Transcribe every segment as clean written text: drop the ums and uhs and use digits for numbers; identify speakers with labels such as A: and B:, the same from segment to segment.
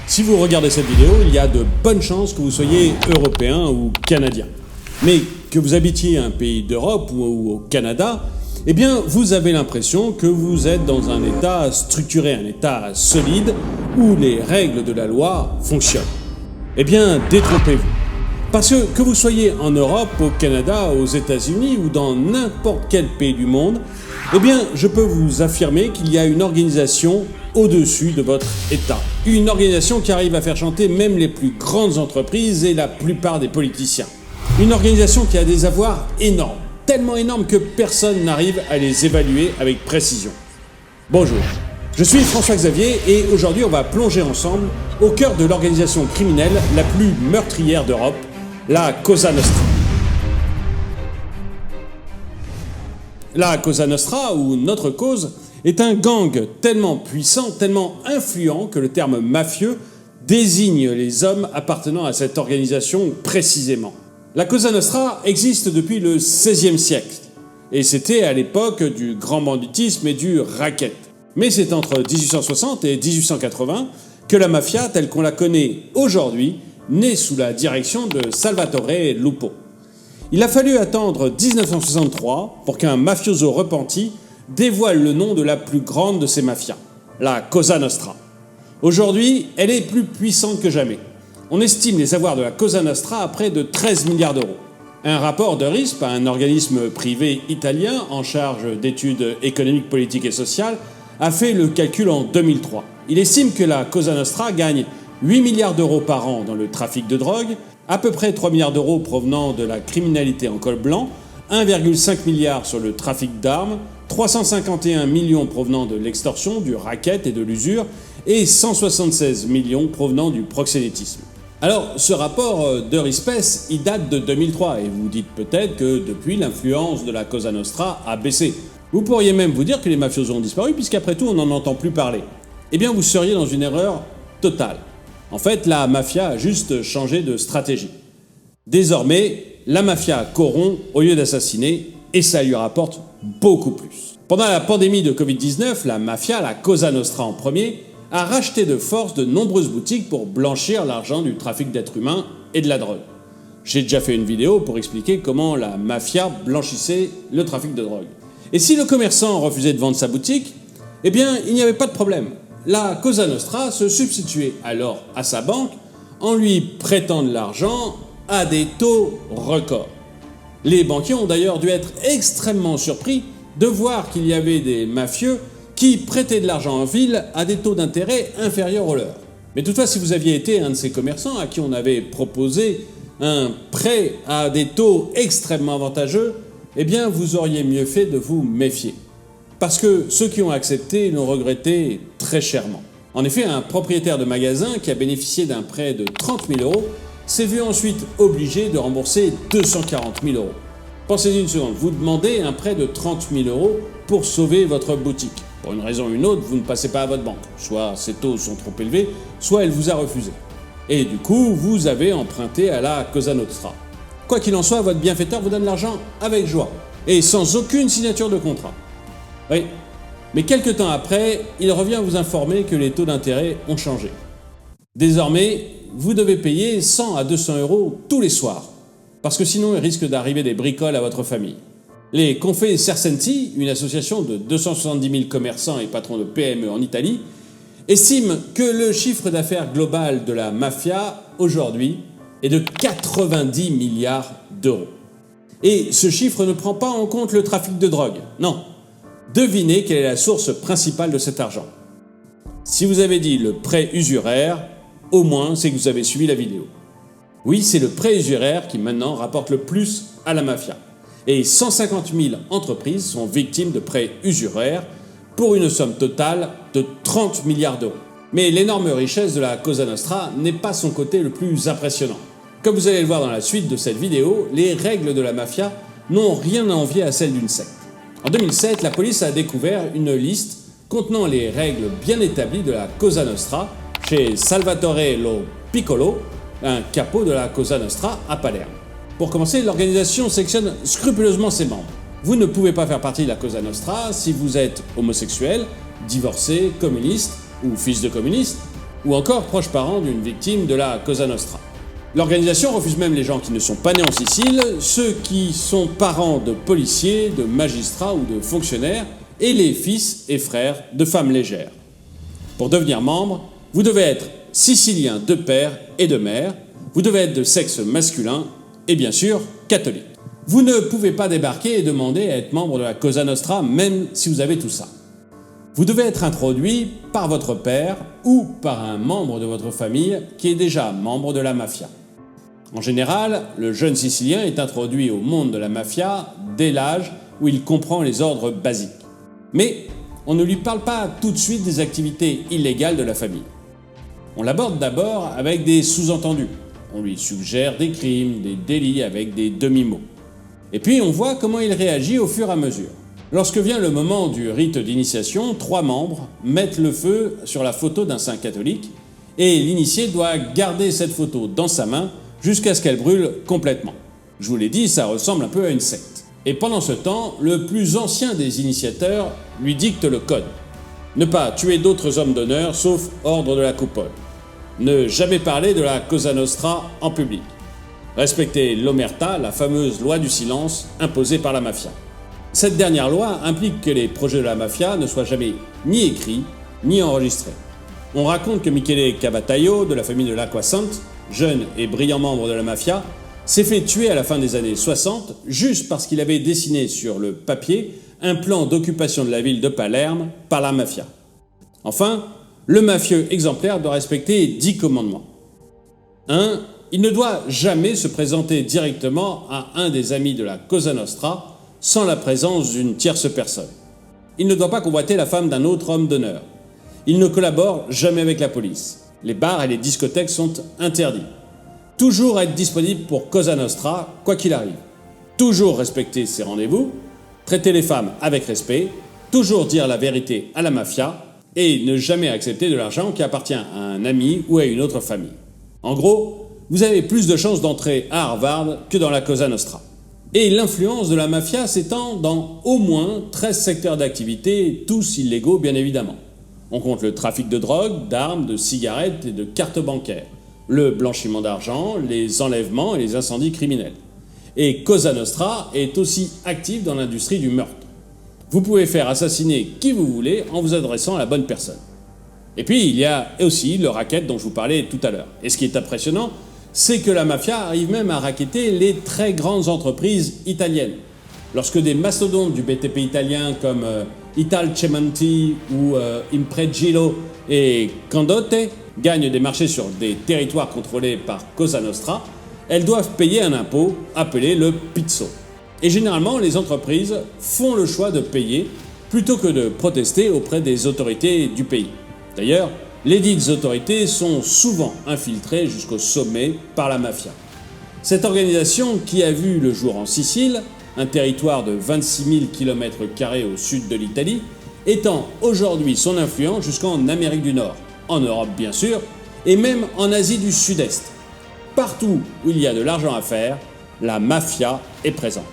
A: Si vous regardez cette vidéo, il y a de bonnes chances que vous soyez européen ou canadien. Mais que vous habitiez un pays d'Europe ou au Canada, eh bien vous avez l'impression que vous êtes dans un état structuré, un état solide, où les règles de la loi fonctionnent. Eh bien détrompez-vous. Parce que vous soyez en Europe, au Canada, aux États-Unis ou dans n'importe quel pays du monde, eh bien je peux vous affirmer qu'il y a une organisation au-dessus de votre État. Une organisation qui arrive à faire chanter même les plus grandes entreprises et la plupart des politiciens. Une organisation qui a des avoirs énormes, tellement énormes que personne n'arrive à les évaluer avec précision. Bonjour, je suis François Xavier et aujourd'hui on va plonger ensemble au cœur de l'organisation criminelle la plus meurtrière d'Europe, la Cosa Nostra. La Cosa Nostra, ou Notre Cause, est un gang tellement puissant, tellement influent que le terme mafieux désigne les hommes appartenant à cette organisation précisément. La Cosa Nostra existe depuis le XVIe siècle, et c'était à l'époque du grand banditisme et du racket. Mais c'est entre 1860 et 1880 que la mafia, telle qu'on la connaît aujourd'hui, naît sous la direction de Salvatore Lupo. Il a fallu attendre 1963 pour qu'un mafioso repenti dévoile le nom de la plus grande de ces mafias, la Cosa Nostra. Aujourd'hui, elle est plus puissante que jamais. On estime les avoirs de la Cosa Nostra à près de 13 milliards d'euros. Un rapport de RISP, un organisme privé italien en charge d'études économiques, politiques et sociales, a fait le calcul en 2003. Il estime que la Cosa Nostra gagne 8 milliards d'euros par an dans le trafic de drogue, à peu près 3 milliards d'euros provenant de la criminalité en col blanc, 1,5 milliard sur le trafic d'armes, 351 millions provenant de l'extorsion, du racket et de l'usure, et 176 millions provenant du proxénétisme. Alors, ce rapport de Rispes, il date de 2003, et vous dites peut-être que depuis, l'influence de la Cosa Nostra a baissé. Vous pourriez même vous dire que les mafiosos ont disparu, puisqu'après tout, on n'en entend plus parler. Eh bien, vous seriez dans une erreur totale. En fait, la mafia a juste changé de stratégie. Désormais, la mafia corrompt au lieu d'assassiner, et ça lui rapporte beaucoup plus. Pendant la pandémie de Covid-19, la mafia, la Cosa Nostra en premier, a racheté de force de nombreuses boutiques pour blanchir l'argent du trafic d'êtres humains et de la drogue. J'ai déjà fait une vidéo pour expliquer comment la mafia blanchissait le trafic de drogue. Et si le commerçant refusait de vendre sa boutique, eh bien il n'y avait pas de problème. La Cosa Nostra se substituait alors à sa banque en lui prêtant de l'argent à des taux records. Les banquiers ont d'ailleurs dû être extrêmement surpris de voir qu'il y avait des mafieux qui prêtaient de l'argent en ville à des taux d'intérêt inférieurs aux leurs. Mais toutefois, si vous aviez été un de ces commerçants à qui on avait proposé un prêt à des taux extrêmement avantageux, eh bien vous auriez mieux fait de vous méfier. Parce que ceux qui ont accepté l'ont regretté très chèrement. En effet, un propriétaire de magasin qui a bénéficié d'un prêt de 30 000 euros s'est vu ensuite obligé de rembourser 240 000 euros. Pensez-y une seconde, vous demandez un prêt de 30 000 euros pour sauver votre boutique. Pour une raison ou une autre, vous ne passez pas à votre banque. Soit ses taux sont trop élevés, soit elle vous a refusé. Et du coup, vous avez emprunté à la Cosa Nostra. Quoi qu'il en soit, votre bienfaiteur vous donne l'argent avec joie, et sans aucune signature de contrat. Oui, mais quelques temps après, il revient vous informer que les taux d'intérêt ont changé. Désormais, vous devez payer 100 à 200 euros tous les soirs, parce que sinon il risque d'arriver des bricoles à votre famille. Les Confesercenti, une association de 270 000 commerçants et patrons de PME en Italie, estiment que le chiffre d'affaires global de la mafia aujourd'hui est de 90 milliards d'euros. Et ce chiffre ne prend pas en compte le trafic de drogue, non. Devinez quelle est la source principale de cet argent. Si vous avez dit le prêt usuraire, au moins c'est que vous avez suivi la vidéo. Oui, c'est le prêt usuraire qui maintenant rapporte le plus à la mafia. Et 150 000 entreprises sont victimes de prêts usuraires pour une somme totale de 30 milliards d'euros. Mais l'énorme richesse de la Cosa Nostra n'est pas son côté le plus impressionnant. Comme vous allez le voir dans la suite de cette vidéo, les règles de la mafia n'ont rien à envier à celles d'une secte. En 2007, la police a découvert une liste contenant les règles bien établies de la Cosa Nostra chez Salvatore Lo Piccolo, un capo de la Cosa Nostra à Palerme. Pour commencer, l'organisation sélectionne scrupuleusement ses membres. Vous ne pouvez pas faire partie de la Cosa Nostra si vous êtes homosexuel, divorcé, communiste ou fils de communiste, ou encore proche parent d'une victime de la Cosa Nostra. L'organisation refuse même les gens qui ne sont pas nés en Sicile, ceux qui sont parents de policiers, de magistrats ou de fonctionnaires, et les fils et frères de femmes légères. Pour devenir membre, vous devez être sicilien de père et de mère, vous devez être de sexe masculin et bien sûr catholique. Vous ne pouvez pas débarquer et demander à être membre de la Cosa Nostra même si vous avez tout ça. Vous devez être introduit par votre père ou par un membre de votre famille qui est déjà membre de la mafia. En général, le jeune Sicilien est introduit au monde de la mafia dès l'âge où il comprend les ordres basiques. Mais on ne lui parle pas tout de suite des activités illégales de la famille. On l'aborde d'abord avec des sous-entendus. On lui suggère des crimes, des délits avec des demi-mots. Et puis on voit comment il réagit au fur et à mesure. Lorsque vient le moment du rite d'initiation, 3 membres mettent le feu sur la photo d'un saint catholique et l'initié doit garder cette photo dans sa main jusqu'à ce qu'elle brûle complètement. Je vous l'ai dit, ça ressemble un peu à une secte. Et pendant ce temps, le plus ancien des initiateurs lui dicte le code. Ne pas tuer d'autres hommes d'honneur sauf ordre de la coupole. Ne jamais parler de la Cosa Nostra en public. Respecter l'omerta, la fameuse loi du silence imposée par la mafia. Cette dernière loi implique que les projets de la mafia ne soient jamais ni écrits ni enregistrés. On raconte que Michele Cavataio, de la famille de l'Acquasante, jeune et brillant membre de la mafia, s'est fait tuer à la fin des années 60 juste parce qu'il avait dessiné sur le papier un plan d'occupation de la ville de Palerme par la mafia. Enfin, le mafieux exemplaire doit respecter 10 commandements. 1. Il ne doit jamais se présenter directement à un des amis de la Cosa Nostra sans la présence d'une tierce personne. Il ne doit pas convoiter la femme d'un autre homme d'honneur. Il ne collabore jamais avec la police. Les bars et les discothèques sont interdits. Toujours être disponible pour Cosa Nostra, quoi qu'il arrive. Toujours respecter ses rendez-vous, traiter les femmes avec respect, toujours dire la vérité à la mafia et ne jamais accepter de l'argent qui appartient à un ami ou à une autre famille. En gros, vous avez plus de chances d'entrer à Harvard que dans la Cosa Nostra. Et l'influence de la mafia s'étend dans au moins 13 secteurs d'activité, tous illégaux bien évidemment. On compte le trafic de drogue, d'armes, de cigarettes et de cartes bancaires, le blanchiment d'argent, les enlèvements et les incendies criminels. Et Cosa Nostra est aussi active dans l'industrie du meurtre. Vous pouvez faire assassiner qui vous voulez en vous adressant à la bonne personne. Et puis il y a aussi le racket dont je vous parlais tout à l'heure. Et ce qui est impressionnant, c'est que la mafia arrive même à racketter les très grandes entreprises italiennes. Lorsque des mastodontes du BTP italien comme Italcementi ou Impregilo et Candotte gagnent des marchés sur des territoires contrôlés par Cosa Nostra, elles doivent payer un impôt appelé le pizzo. Et généralement, les entreprises font le choix de payer plutôt que de protester auprès des autorités du pays. D'ailleurs, les dites autorités sont souvent infiltrées jusqu'au sommet par la mafia. Cette organisation, qui a vu le jour en Sicile, un territoire de 26 000 km² au sud de l'Italie, étend aujourd'hui son influence jusqu'en Amérique du Nord, en Europe bien sûr, et même en Asie du Sud-Est. Partout où il y a de l'argent à faire, la mafia est présente.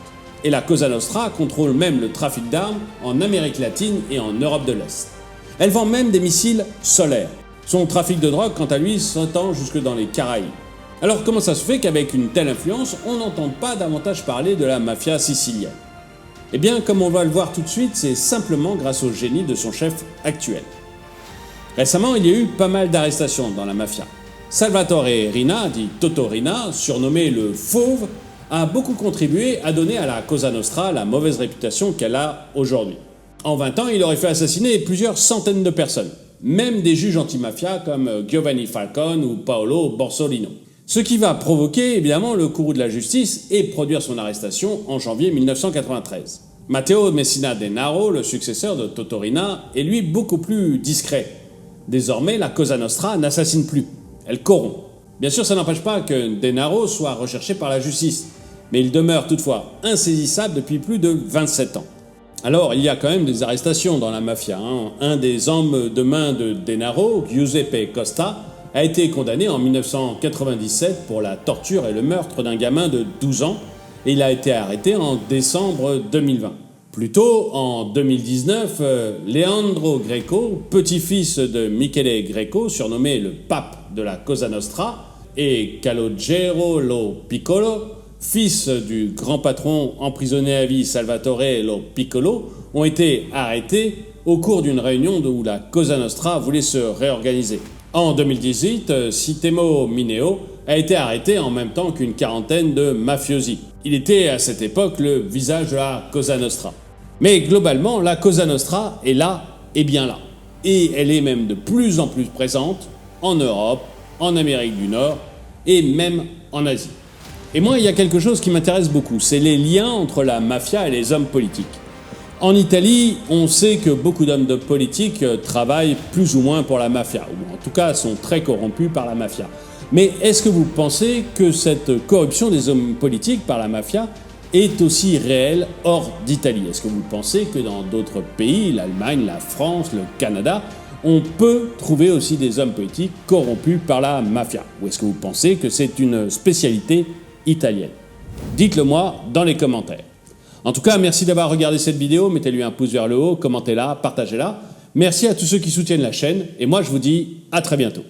A: Et la Cosa Nostra contrôle même le trafic d'armes en Amérique latine et en Europe de l'Est. Elle vend même des missiles solaires. Son trafic de drogue, quant à lui, s'étend jusque dans les Caraïbes. Alors comment ça se fait qu'avec une telle influence, on n'entend pas davantage parler de la mafia sicilienne? Eh bien, comme on va le voir tout de suite, c'est simplement grâce au génie de son chef actuel. Récemment, il y a eu pas mal d'arrestations dans la mafia. Salvatore Rina, dit Toto Rina, surnommé le Fauve, a beaucoup contribué à donner à la Cosa Nostra la mauvaise réputation qu'elle a aujourd'hui. En 20 ans, il aurait fait assassiner plusieurs centaines de personnes, même des juges anti-mafia comme Giovanni Falcone ou Paolo Borsellino. Ce qui va provoquer évidemment le courroux de la justice et produire son arrestation en janvier 1993. Matteo Messina Denaro, le successeur de Toto Rina, est lui beaucoup plus discret. Désormais, la Cosa Nostra n'assassine plus, elle corrompt. Bien sûr, ça n'empêche pas que Denaro soit recherché par la justice, mais il demeure toutefois insaisissable depuis plus de 27 ans. Alors, il y a quand même des arrestations dans la mafia. Un des hommes de main de Denaro, Giuseppe Costa, a été condamné en 1997 pour la torture et le meurtre d'un gamin de 12 ans et il a été arrêté en décembre 2020. Plus tôt, en 2019, Leandro Greco, petit-fils de Michele Greco, surnommé le pape de la Cosa Nostra, et Calogero Lo Piccolo, fils du grand patron emprisonné à vie Salvatore Lo Piccolo, ont été arrêtés au cours d'une réunion où la Cosa Nostra voulait se réorganiser. En 2018, Sitemo Mineo a été arrêté en même temps qu'une quarantaine de mafiosi. Il était à cette époque le visage de la Cosa Nostra. Mais globalement, la Cosa Nostra est là et bien là. Et elle est même de plus en plus présente en Europe, en Amérique du Nord et même en Asie. Et moi, il y a quelque chose qui m'intéresse beaucoup, c'est les liens entre la mafia et les hommes politiques. En Italie, on sait que beaucoup d'hommes politiques travaillent plus ou moins pour la mafia, ou en tout cas sont très corrompus par la mafia. Mais est-ce que vous pensez que cette corruption des hommes politiques par la mafia est aussi réelle hors d'Italie? Est-ce que vous pensez que dans d'autres pays, l'Allemagne, la France, le Canada, on peut trouver aussi des hommes politiques corrompus par la mafia? Ou est-ce que vous pensez que c'est une spécialité italienne? Dites-le moi dans les commentaires. En tout cas, merci d'avoir regardé cette vidéo, mettez-lui un pouce vers le haut, commentez-la, partagez-la. Merci à tous ceux qui soutiennent la chaîne, et moi je vous dis à très bientôt.